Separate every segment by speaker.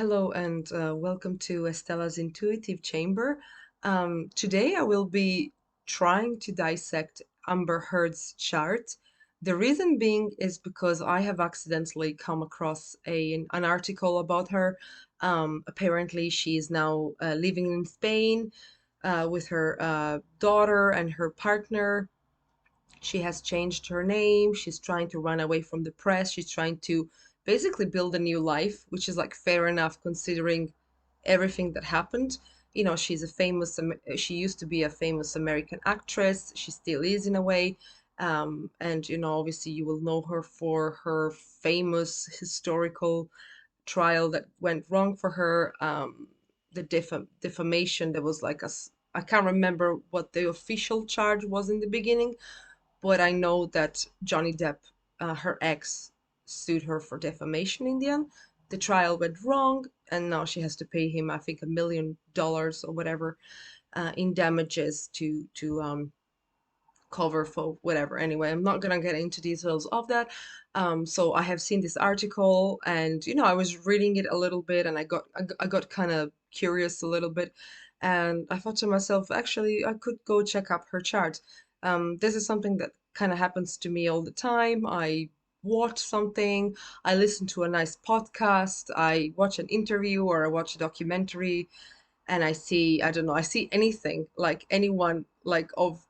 Speaker 1: Hello and welcome to Estella's Intuitive Chamber. Today I will be trying to dissect Amber Heard's chart. The reason being is because I have accidentally come across an article about her. Apparently, she is now living in Spain with her daughter and her partner. She has changed her name. She's trying to run away from the press. She's trying to basically build a new life, which is like fair enough considering everything that happened. She's a she used to be a famous American actress. She still is in a way. And, obviously you will know her for her famous historical trial that went wrong for her. The defamation, there was like I can't remember what the official charge was in the beginning, but I know that Johnny Depp, her ex, sued her for defamation in the end. The trial went wrong, and now she has to pay him, I think, $1 million or whatever, in damages to cover for whatever. Anyway, I'm not gonna get into details of that. So I have seen this article, and I was reading it a little bit, and I got kind of curious a little bit, and I thought to myself, actually, I could go check up her chart. This is something that kind of happens to me all the time. I watch something, I listen to a nice podcast, I watch an interview or I watch a documentary, and I see, I don't know, I see anything, like anyone, like of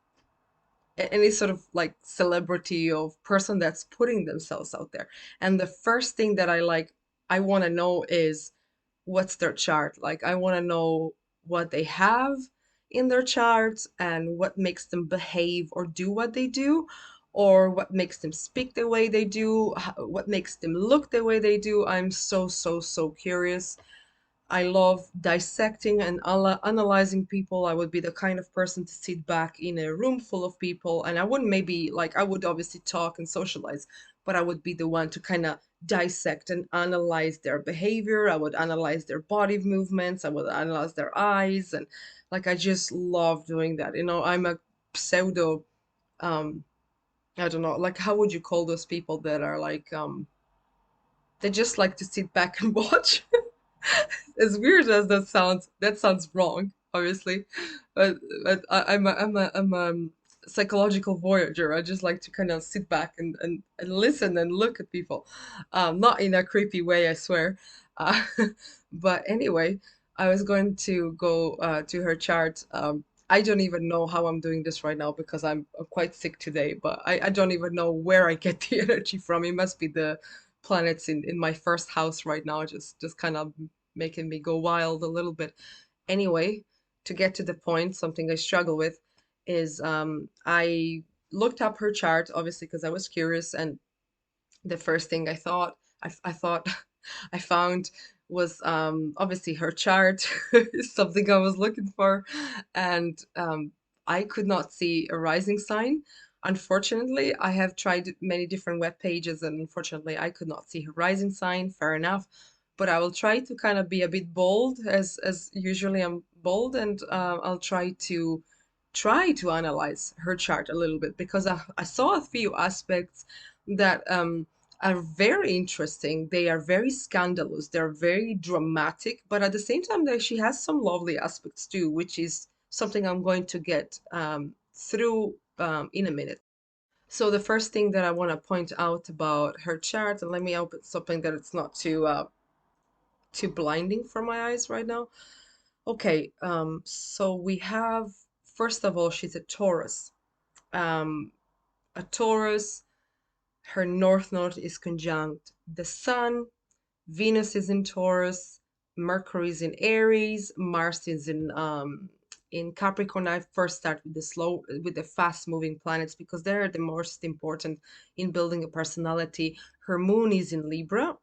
Speaker 1: any sort of like celebrity or person that's putting themselves out there. And the first thing that I want to know is what's their chart. Like, I want to know what they have in their charts and what makes them behave or do what they do, or what makes them speak the way they do, what makes them look the way they do. I'm so, so, so curious. I love dissecting and analyzing people. I would be the kind of person to sit back in a room full of people, and I wouldn't maybe like, I would obviously talk and socialize, but I would be the one to kind of dissect and analyze their behavior. I would analyze their body movements. I would analyze their eyes, and like I just love doing that. I'm a pseudo, um, I don't know, like how would you call those people that are like, they just like to sit back and watch? As weird as that sounds wrong, obviously, but I'm a psychological voyager. I just like to kind of sit back and listen and look at people, not in a creepy way, I swear. Uh, but anyway, I was going to go to her chart. I don't even know how I'm doing this right now because I'm quite sick today, but I don't even know where I get the energy from. It must be the planets in my first house right now, just kind of making me go wild a little bit. Anyway, to get to the point, something I struggle with is I looked up her chart, obviously, because I was curious, and the first thing I thought I found was obviously her chart is something I was looking for, and I could not see a rising sign. Unfortunately, I have tried many different web pages, and unfortunately, I could not see her rising sign. Fair enough, but I will try to kind of be a bit bold, as usually I'm bold, and I'll try to analyze her chart a little bit because I saw a few aspects that are very interesting. They are very scandalous. They're very dramatic, but at the same time, she has some lovely aspects too, which is something I'm going to get through in a minute. So the first thing that I want to point out about her chart, and let me open something that it's not too blinding for my eyes right now. Okay, so we have, first of all, she's a Taurus. Um, a Taurus, her north node is conjunct the sun. Venus is in Taurus, Mercury is in Aries, Mars is in Capricorn. I first start with the fast moving planets because they're the most important in building a personality. Her moon is in Libra.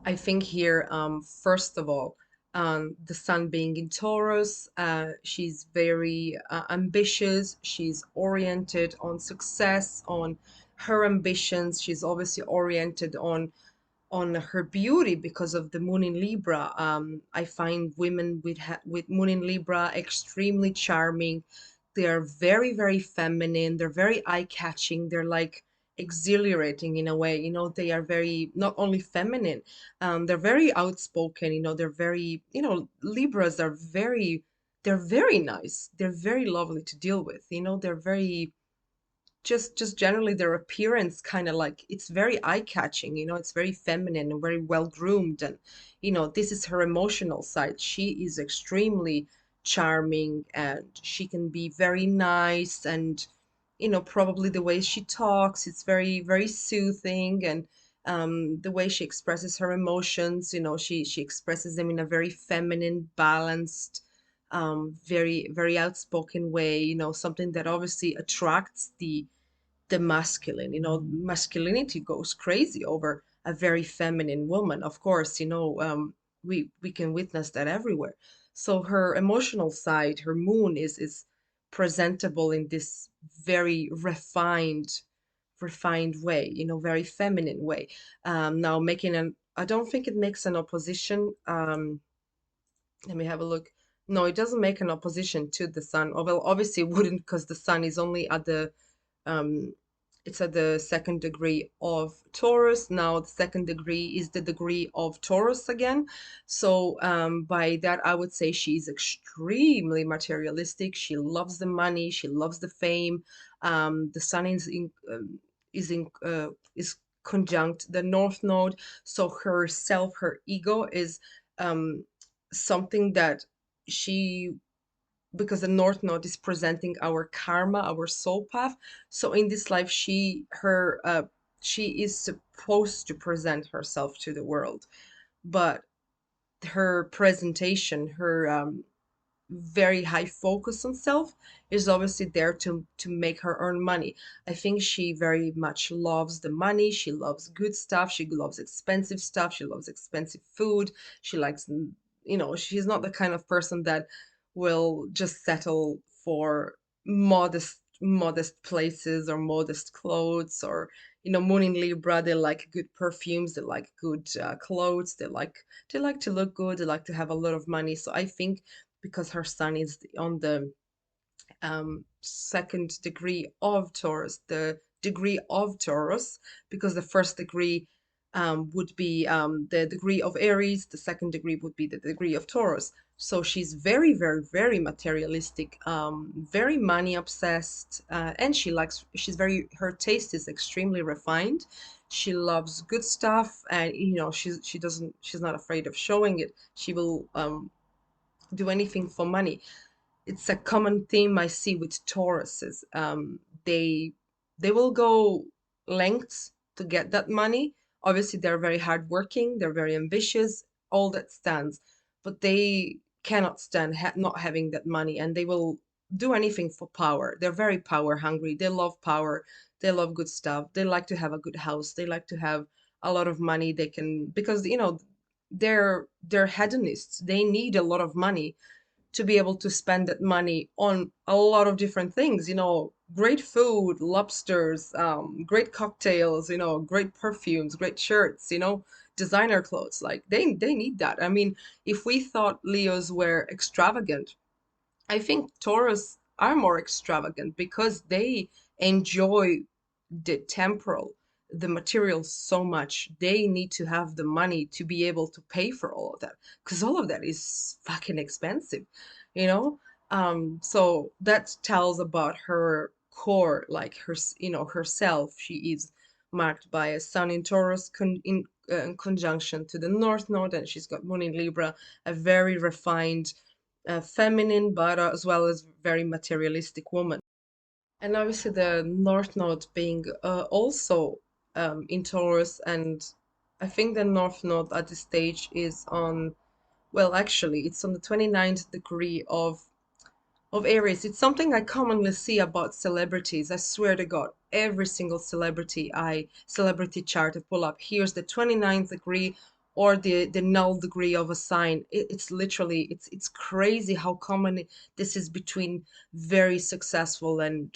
Speaker 1: I think here, first of all, the sun being in Taurus, she's very ambitious. She's oriented on success, on her ambitions. She's obviously oriented on her beauty because of the moon in Libra. I find women with moon in Libra extremely charming. They are very, very feminine. They're very eye-catching. They're like exhilarating in a way. They are very not only feminine, they're very outspoken. They're very, Libras are they're very nice. They're very lovely to deal with. They're very just generally their appearance kind of like it's very eye-catching. It's very feminine and very well groomed, and this is her emotional side. She is extremely charming, and she can be very nice, and probably the way she talks, it's very very soothing, and the way she expresses her emotions, she expresses them in a very feminine, balanced, very very outspoken way, something that obviously attracts the masculine. Masculinity goes crazy over a very feminine woman. Of course, we can witness that everywhere. So her emotional side, her moon is presentable in this very refined way, very feminine way. Now making an I don't think it makes an opposition. Let me have a look. No, it doesn't make an opposition to the sun. Oh, well, obviously it wouldn't, because the sun is only at the um, it's at the second degree of Taurus. Now, the second degree is the degree of Taurus again. So, by that, I would say she's extremely materialistic. She loves the money. She loves the fame. The sun is conjunct the North Node. So herself, her ego is um, something that she because the North Node is presenting our karma, our soul path. So in this life, she is supposed to present herself to the world, but her presentation, her very high focus on self is obviously there to make her earn money. I think she very much loves the money. She loves good stuff. She loves expensive stuff. She loves expensive food. She likes, she's not the kind of person that will just settle for modest places or modest clothes, or Moon in Libra, they like good perfumes, they like good clothes, they like to look good, they like to have a lot of money. So I think because her sun is on the second degree of Taurus, the degree of Taurus, because the first degree would be the degree of Aries, the second degree would be the degree of Taurus. So she's very, very, very materialistic, very money obsessed, and her taste is extremely refined. She loves good stuff, and she's not afraid of showing it. She will do anything for money. It's a common theme I see with Tauruses. They will go lengths to get that money. Obviously, they're very hardworking, they're very ambitious, all that stands, but they cannot stand not having that money, and they will do anything for power. They're very power hungry. They love power. They love good stuff. They like to have a good house. They like to have a lot of money. They can because they're hedonists. They need a lot of money to be able to spend that money on a lot of different things, great food, lobsters, great cocktails, great perfumes, great shirts, designer clothes. Like they need that. I mean, if we thought Leos were extravagant, I think Taurus are more extravagant because they enjoy the temporal, the material so much. They need to have the money to be able to pay for all of that because all of that is fucking expensive, you know? So that tells about her core, like herself. She is marked by a sun in Taurus in conjunction to the North Node, and she's got Moon in Libra, a very refined, feminine, but as well as very materialistic woman. And obviously, the North Node being also in Taurus, and I think the North Node at this stage is on, well, actually, it's on the 29th degree of Aries. It's something I commonly see about celebrities. I swear to God, every single celebrity chart I pull up, here's the 29th degree or the null degree of a sign. It's literally it's crazy how common this is between very successful and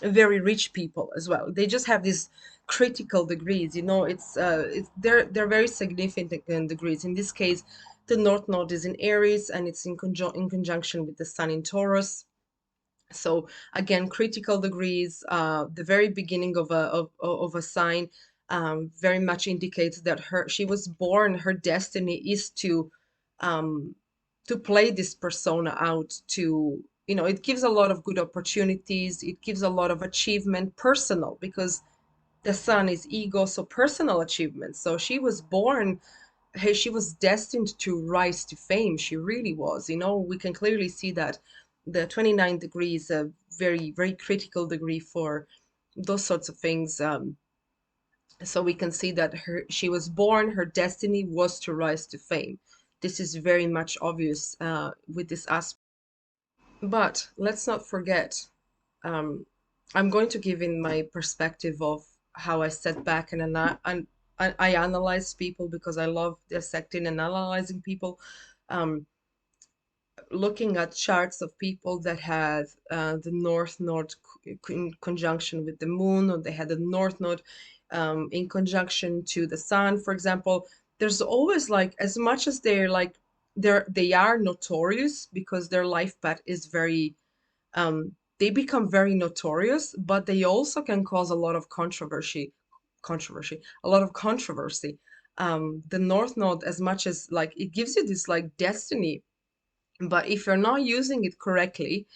Speaker 1: very rich people as well. They just have these critical degrees. They're very significant degrees. In this case, the North Node is in Aries, and it's in conjunction with the Sun in Taurus. So again, critical degrees, the very beginning of a sign, very much indicates that she was born, her destiny is um, to play this persona out. To, it gives a lot of good opportunities. It gives a lot of achievement, personal, because the sun is ego, so personal achievement. So she was born, hey, she was destined to rise to fame. She really was. We can clearly see that the 29th degree is a very, very critical degree for those sorts of things. So we can see that she was born, her destiny was to rise to fame. This is very much obvious with this aspect. But let's not forget, um, I'm going to give in my perspective of how I sat back and I analyze people, because I love dissecting and analyzing people. Um, Looking at charts of people that had the North Node in conjunction with the Moon, or they had the North Node in conjunction to the Sun, for example. There's always, like, as much as they are notorious because their life path is very, they become very notorious, but they also can cause a lot of a lot of controversy. The North Node, as much as, like, it gives you this, like, destiny, but if you're not using it correctly,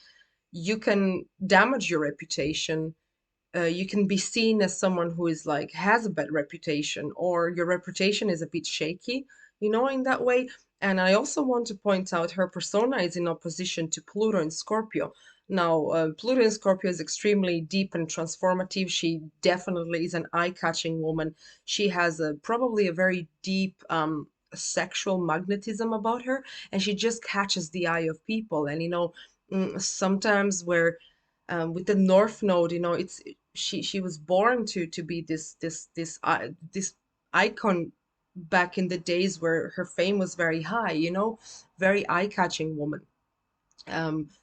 Speaker 1: you can damage your reputation. You can be seen as someone who is, like, has a bad reputation, or your reputation is a bit shaky, in that way. And I also want to point out her persona is in opposition to Pluto in Scorpio. Now, Pluto in Scorpio is extremely deep and transformative. She definitely is an eye-catching woman. She has probably a very deep sexual magnetism about her, and she just catches the eye of people. And sometimes where with the North Node, it's she was born to be this icon back in the days where her fame was very high, very eye-catching woman,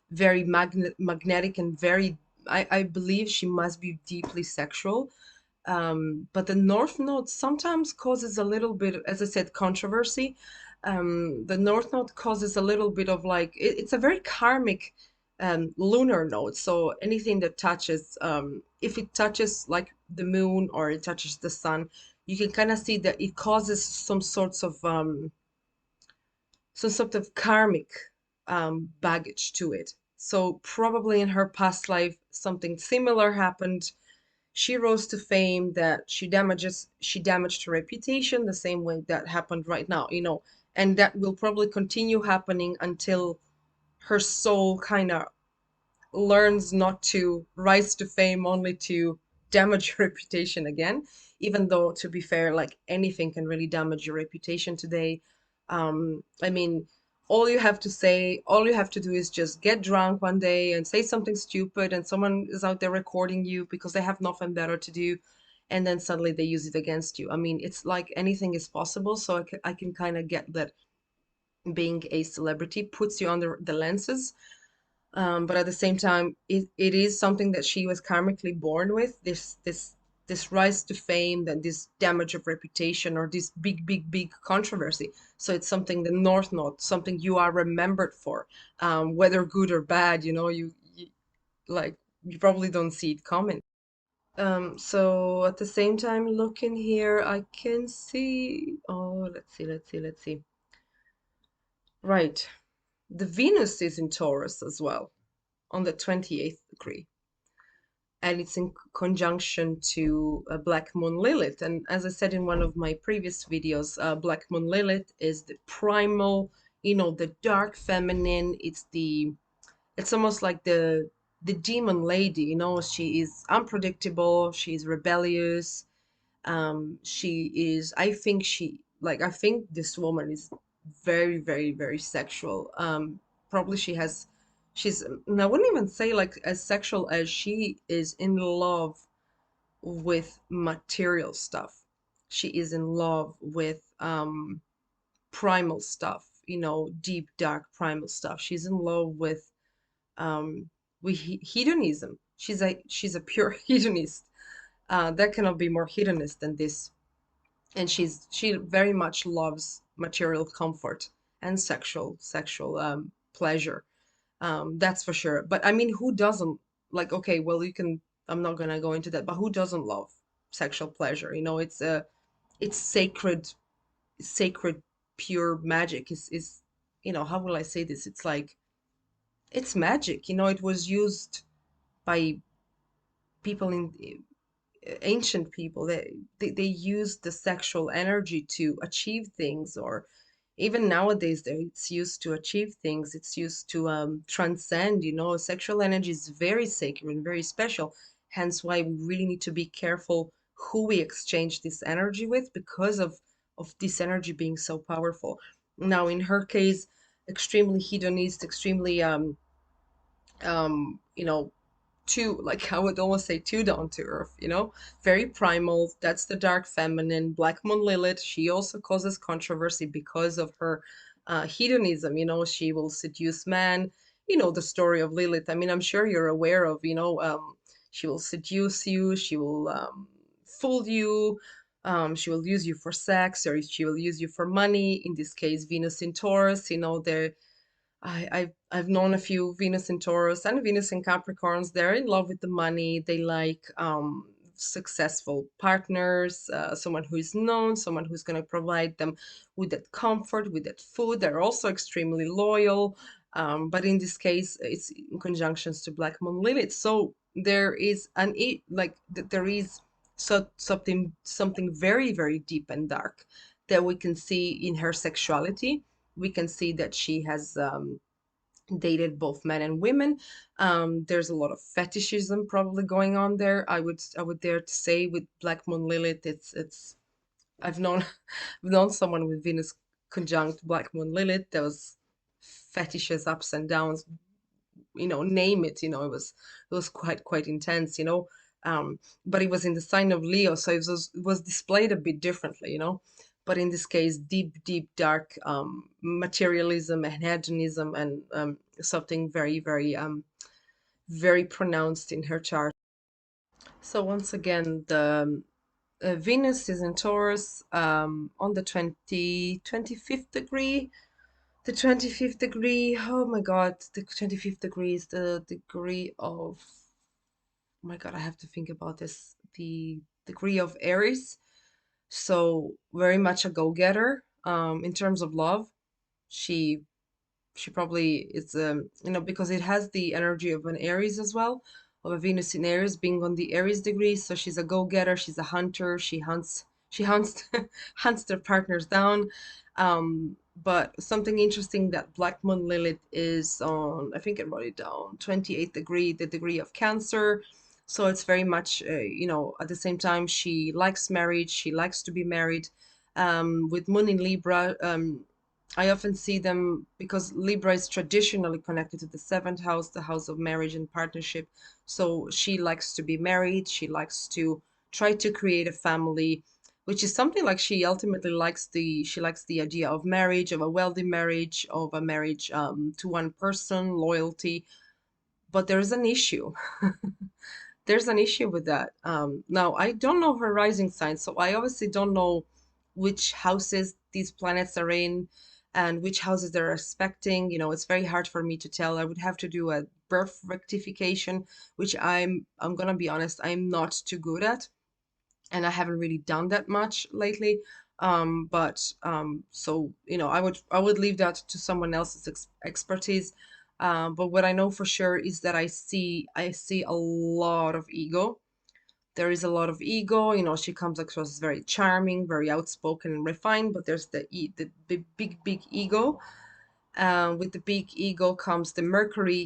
Speaker 1: very magnetic, and very, I believe she must be deeply sexual. But the North Node sometimes causes a little bit, as I said, controversy. The North Node causes a little bit of, like, it's a very karmic lunar node. So anything that touches, if it touches, like, the moon, or it touches the sun, you can kind of see that it causes some sort of karmic baggage to it. So probably in her past life, something similar happened. She rose to fame, that she damaged her reputation the same way that happened right now, and that will probably continue happening until her soul kind of learns not to rise to fame only to damage your reputation again. Even though, to be fair, like, anything can really damage your reputation today. I mean, all you have to do is just get drunk one day and say something stupid, and someone is out there recording you because they have nothing better to do, and then suddenly they use it against you. I mean, it's like anything is possible. So I can kind of get that being a celebrity puts you under the lenses, but at the same time, it is something that she was karmically born with, this rise to fame, and this damage of reputation, or this big, big, big controversy. So it's something, the North Node, something you are remembered for, whether good or bad. You like, you probably don't see it coming. So at the same time, looking here, I can see. Oh, let's see. Right, the Venus is in Taurus as well on the 28th degree, and it's in conjunction to Black Moon Lilith. And as I said in one of my previous videos, Black Moon Lilith is the primal, the dark feminine. It's almost like the demon lady. She is unpredictable. She's rebellious. She is. I think this woman is very, very, very sexual. Probably she's, and I wouldn't even say, like, as sexual as she is in love with material stuff. She is in love with primal stuff, deep, dark primal stuff. She's in love um with hedonism. She's a pure hedonist. That cannot be more hedonist than this. And she very much loves material comfort and sexual pleasure. That's for sure. But I mean, who doesn't like, okay, well, you can, I'm not gonna go into that, but who doesn't love sexual pleasure? You know, it's sacred, pure magic is, you know, how will I say this? It's like, it's magic. You know, it was used by people in ancient people. They used the sexual energy to achieve things, or even nowadays it's used to achieve things. It's used to transcend. You know, sexual energy is very sacred and very special, hence why we really need to be careful who we exchange this energy with, because of this energy being so powerful. Now in her case, extremely hedonist, extremely you know, too, like, I would almost say too down to earth, you know, very primal. That's the dark feminine. Black Moon Lilith, she also causes controversy because of her hedonism. You know, she will seduce men. You know, the story of Lilith. I mean, I'm sure you're aware of, you know, she will seduce you, she will fool you. She will use you for sex, or she will use you for money. In this case, Venus in Taurus, you know, I've known a few Venus in Taurus and Venus in Capricorns. They're in love with the money. They like successful partners, someone who is known, someone who's going to provide them with that comfort, with that food. They're also extremely loyal. But in this case, it's in conjunctions to Black Moon Lilith. So there is there is something very, very deep and dark that we can see in her sexuality. We can see that she has dated both men and women. There's a lot of fetishism probably going on there. I would dare to say with Black Moon Lilith, it's I've known I've known someone with Venus conjunct Black Moon Lilith. There was fetishes, ups and downs, you know, name it. You know, it was quite intense. You know, but it was in the sign of Leo, so it was displayed a bit differently. You know, but in this case, deep dark materialism and hedonism, and something very very pronounced in her chart. So once again, the Venus is in Taurus on the 25th degree. The 25th degree, oh my God, the 25th degree is the degree of, oh my God, I have to think about this. The degree of Aries. So very much a go-getter in terms of love. She she probably is you know, because it has the energy of an Aries as well, of a Venus in Aries being on the Aries degree. So she's a go-getter, she's a hunter, she hunts hunts their partners down. But something interesting, that Black Moon Lilith is on, I think I wrote it down, 28th degree, the degree of Cancer. So it's very much you know, at the same time she likes marriage, she likes to be married. With Moon in Libra, I often see them because Libra is traditionally connected to the seventh house, the house of marriage and partnership. So she likes to be married. She likes to try to create a family, which is something like she ultimately likes the idea of marriage, of a wealthy marriage, of a marriage to one person, loyalty. But there's an issue. There's an issue with that. Now, I don't know her rising sign, so I obviously don't know which houses these planets are in and which houses they're aspecting. You know, it's very hard for me to tell. I would have to do a birth rectification, which I'm gonna be honest, I'm not too good at, and I haven't really done that much lately. But so you know, I would leave that to someone else's expertise. But what I know for sure is that I see a lot of ego. There is a lot of ego. You know, she comes across as very charming, very outspoken and refined, but there's the big ego. With the big ego comes the Mercury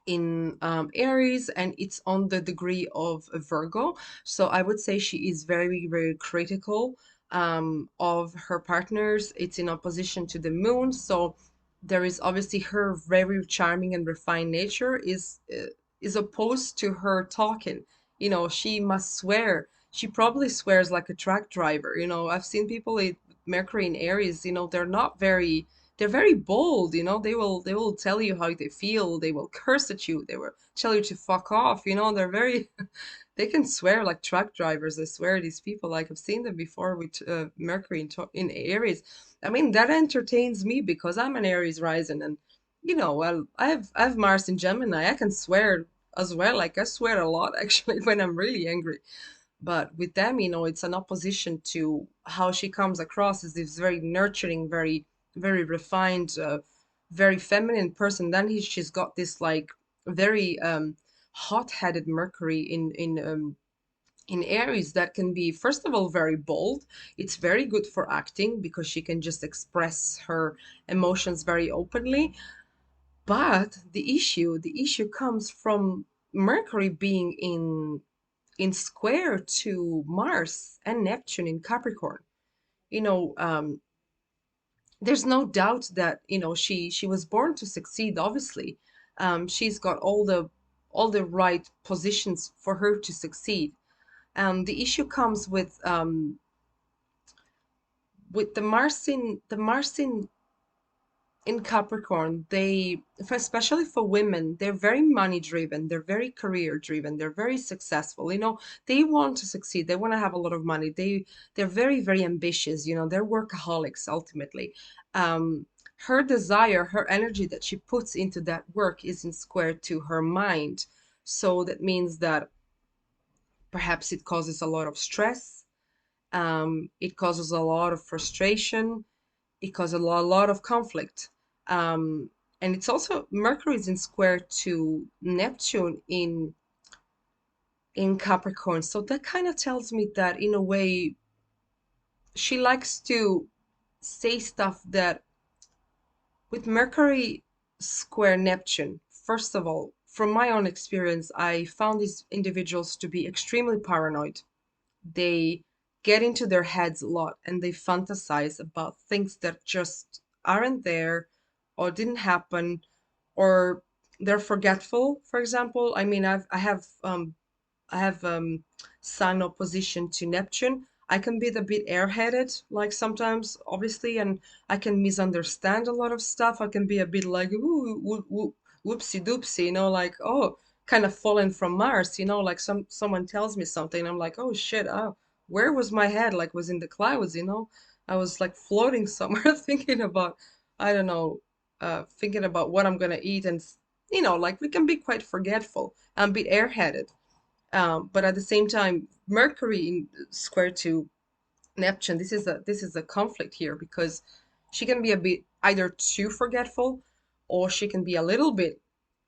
Speaker 1: in Aries, and it's on the degree of Virgo. So I would say she is very critical of her partners. It's in opposition to the moon. So there is obviously her very charming and refined nature is opposed to her talking. You know, she must swear. She probably swears like a truck driver. You know, I've seen people with Mercury in Aries, you know, they're very bold. You know, they will tell you how they feel, they will curse at you, they will tell you to fuck off. You know, they're very they can swear like truck drivers. I swear, these people, like, I've seen them before with Mercury in Aries. I mean, that entertains me because I'm an Aries rising, and well, I have Mars in Gemini. I can swear as well. Like I swear a lot actually when I'm really angry. But with them, it's an opposition to how she comes across as this very nurturing, very, very refined, very feminine person. Then she's got this like very hot-headed Mercury in Aries that can be, first of all, very bold. It's very good for acting because she can just express her emotions very openly. But the issue comes from Mercury being in square to Mars and Neptune in Capricorn. You know, there's no doubt that she was born to succeed. Obviously, she's got all the right positions for her to succeed. The issue comes with the Mars in Capricorn. Especially for women, they're very money driven, they're very career driven, they're very successful. They want to succeed, they want to have a lot of money. They're very, very ambitious. They're workaholics ultimately. Her desire, her energy that she puts into that work is in square to her mind. So that means that perhaps it causes a lot of stress, it causes a lot of frustration, it causes a lot of conflict. And it's also Mercury is in square to Neptune in Capricorn. So that kind of tells me that in a way she likes to say stuff that with Mercury square Neptune, first of all, from my own experience, I found these individuals to be extremely paranoid. They get into their heads a lot and they fantasize about things that just aren't there or didn't happen, or they're forgetful. For example, I mean, I have Sun opposition to Neptune. I can be a bit airheaded, like sometimes, obviously, and I can misunderstand a lot of stuff. I can be a bit like, ooh, whoopsie doopsie, like, oh, kind of fallen from Mars, like someone tells me something, I'm like, oh shit, oh, where was my head? Like, was in the clouds. I was like floating somewhere, thinking about, I don't know, thinking about what I'm gonna eat, and like we can be quite forgetful and be airheaded. But at the same time, Mercury in square to Neptune, this is a conflict here because she can be a bit either too forgetful, or she can be a little bit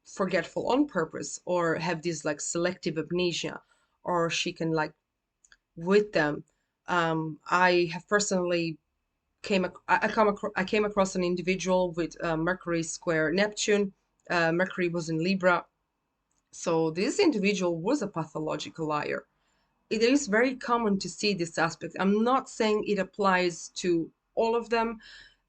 Speaker 1: forgetful on purpose, or have this like selective amnesia, or she can like with them. I have personally I came across an individual with Mercury square Neptune. Mercury was in Libra, so this individual was a pathological liar. It is very common to see this aspect. I'm not saying it applies to all of them.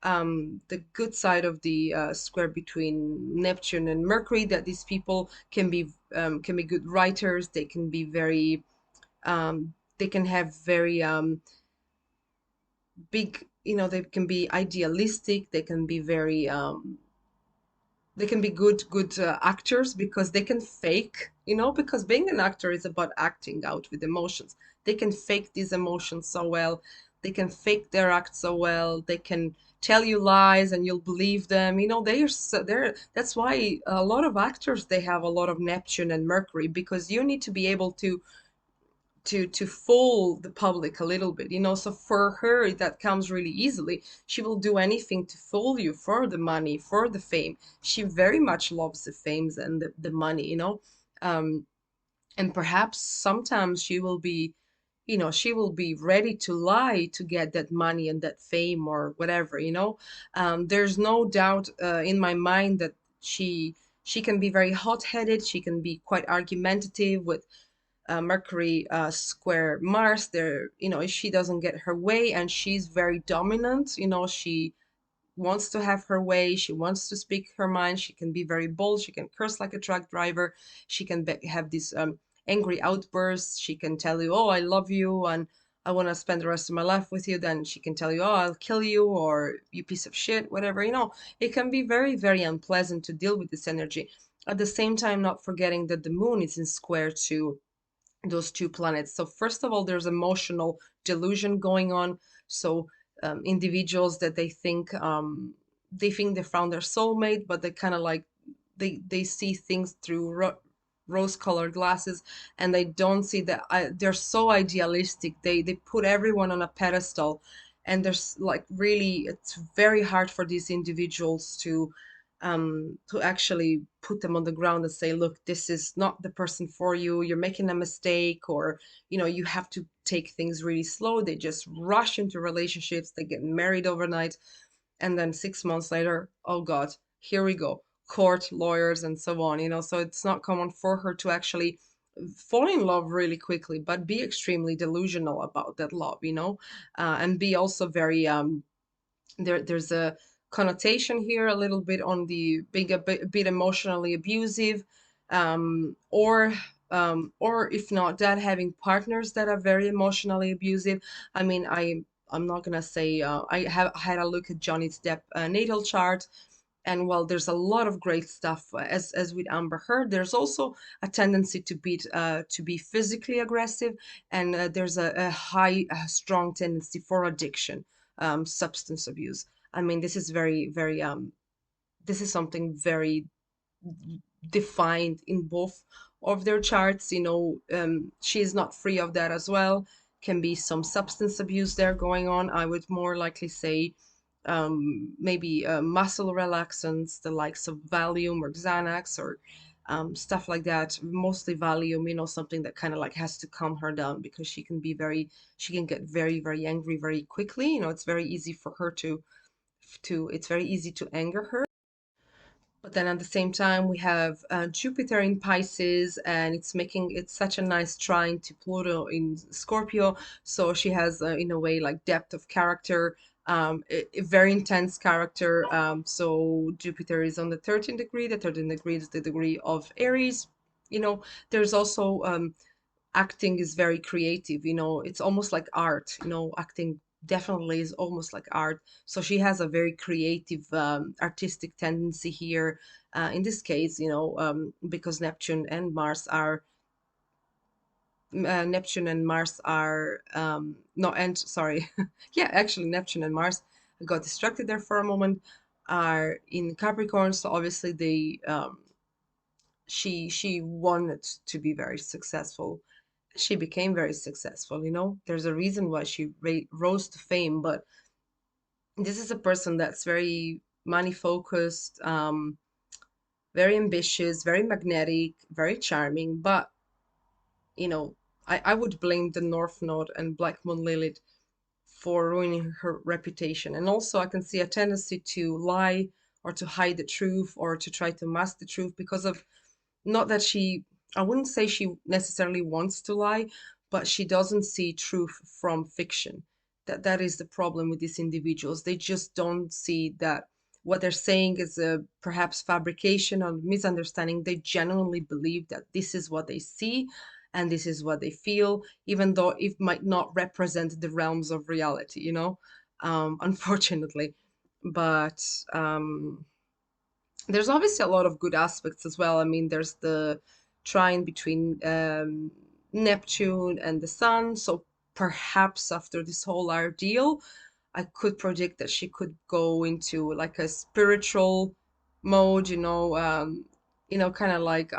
Speaker 1: The good side of the square between Neptune and Mercury, that these people can be good writers. They can be very they can have very big. They can be idealistic. They can be good actors because they can fake, because being an actor is about acting out with emotions. They can fake these emotions so well. They can fake their act so well. They can tell you lies and you'll believe them. That's why a lot of actors, they have a lot of Neptune and Mercury, because you need to be able to fool the public a little bit. So for her that comes really easily. She will do anything to fool you for the money, for the fame. She very much loves the fames and the money. um and perhaps sometimes she will be ready to lie to get that money and that fame or whatever. There's no doubt in my mind that she can be very hot-headed. She can be quite argumentative with Mercury square Mars. If she doesn't get her way, and she's very dominant, she wants to have her way. She wants to speak her mind. She can be very bold. She can curse like a truck driver. She can have these angry outbursts. She can tell you, "Oh, I love you, and I want to spend the rest of my life with you." Then she can tell you, "Oh, I'll kill you," or "You piece of shit," whatever. It can be very, very unpleasant to deal with this energy. At the same time, not forgetting that the moon is in square to those two planets. So first of all, there's emotional delusion going on. So individuals that they think they think they found their soulmate, but they kind of like they see things through rose-colored glasses, and they don't see that they're so idealistic. They put everyone on a pedestal, and there's like really it's very hard for these individuals to actually put them on the ground and say, look, this is not the person for you. You're making a mistake, or you have to take things really slow. They just rush into relationships. They get married overnight, and then 6 months later, oh God, here we go, court, lawyers, and so on. So it's not common for her to actually fall in love really quickly, but be extremely delusional about that love, and be also very there's a connotation here a little bit on the being a bit emotionally abusive, or if not that, having partners that are very emotionally abusive. I mean, I'm not gonna say I have had a look at Johnny Depp natal chart, and while there's a lot of great stuff, as with Amber Heard, there's also a tendency to be physically aggressive, and there's a strong tendency for addiction, substance abuse. I mean, this is very, very this is something very defined in both of their charts. She is not free of that as well. Can be some substance abuse there going on. I would more likely say maybe muscle relaxants, the likes of Valium or Xanax, or stuff like that. Mostly Valium, something that kind of like has to calm her down, because she can get very, very angry very quickly. It's very easy for her it's very easy to anger her. But then at the same time, we have Jupiter in Pisces, and it's such a nice trine to Pluto in Scorpio. So she has, in a way, like depth of character, a very intense character. So Jupiter is on the 13th degree. The 13th degree is the degree of Aries. There's also acting is very creative. It's almost like art. Acting definitely is almost like art. So she has a very creative, artistic tendency here. In this case, because Neptune and Mars are no, and sorry, yeah, actually Neptune and Mars, I got distracted there for a moment, are in Capricorn. So obviously she wanted to be very successful. She became very successful. There's a reason why she rose to fame. But this is a person that's very money focused, very ambitious, very magnetic, very charming. But you know I would blame the North Node and Black Moon Lilith for ruining her reputation. And also I can see a tendency to lie, or to hide the truth, or to try to mask the truth, because of, not that I wouldn't say she necessarily wants to lie, but she doesn't see truth from fiction. That is the problem with these individuals. They just don't see that what they're saying is a perhaps fabrication or misunderstanding. They genuinely believe that this is what they see and this is what they feel, even though it might not represent the realms of reality, unfortunately. But there's obviously a lot of good aspects as well. I mean, there's the trine between Neptune and the Sun. So perhaps after this whole ordeal, I could predict that she could go into like a spiritual mode, kind of like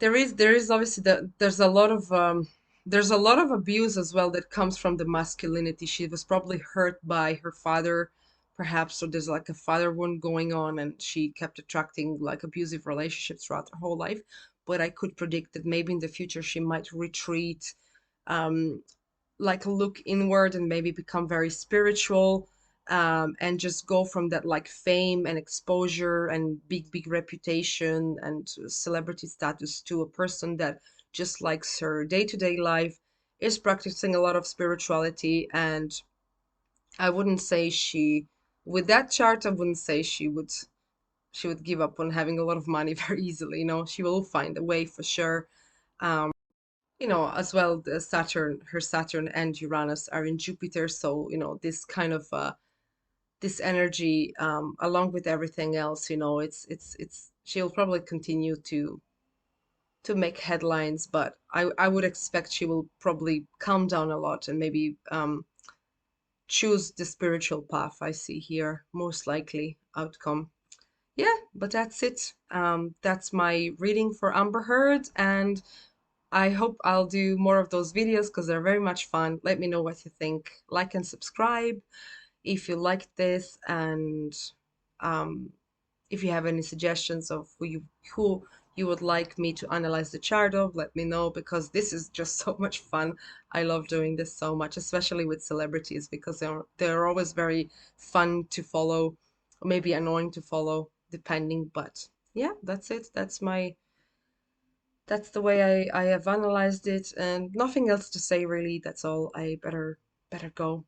Speaker 1: there is obviously there's a lot of abuse as well that comes from the masculinity. She was probably hurt by her father, perhaps, so there's like a father wound going on, and she kept attracting like abusive relationships throughout her whole life. But I could predict that maybe in the future she might retreat, um, like look inward and maybe become very spiritual, and just go from that like fame and exposure and big reputation and celebrity status to a person that just likes her day-to-day life, is practicing a lot of spirituality. And I wouldn't say with that chart, I wouldn't say she would give up on having a lot of money very easily. She will find a way for sure. As well, her Saturn and Uranus are in Jupiter. So, this kind of this energy, along with everything else, she'll probably continue to make headlines, but I would expect she will probably calm down a lot, and maybe choose the spiritual path. I see here most likely outcome. Yeah, but that's it. That's my reading for Amber Heard, and I hope I'll do more of those videos because they're very much fun. Let me know what you think. Like and subscribe if you liked this, and um, if you have any suggestions of who you would like me to analyze the chart of, let me know, because this is just so much fun. I love doing this so much, especially with celebrities, because they're always very fun to follow, or maybe annoying to follow, depending. But yeah, that's it. That's the way I have analyzed it, and nothing else to say really. That's all. I better go.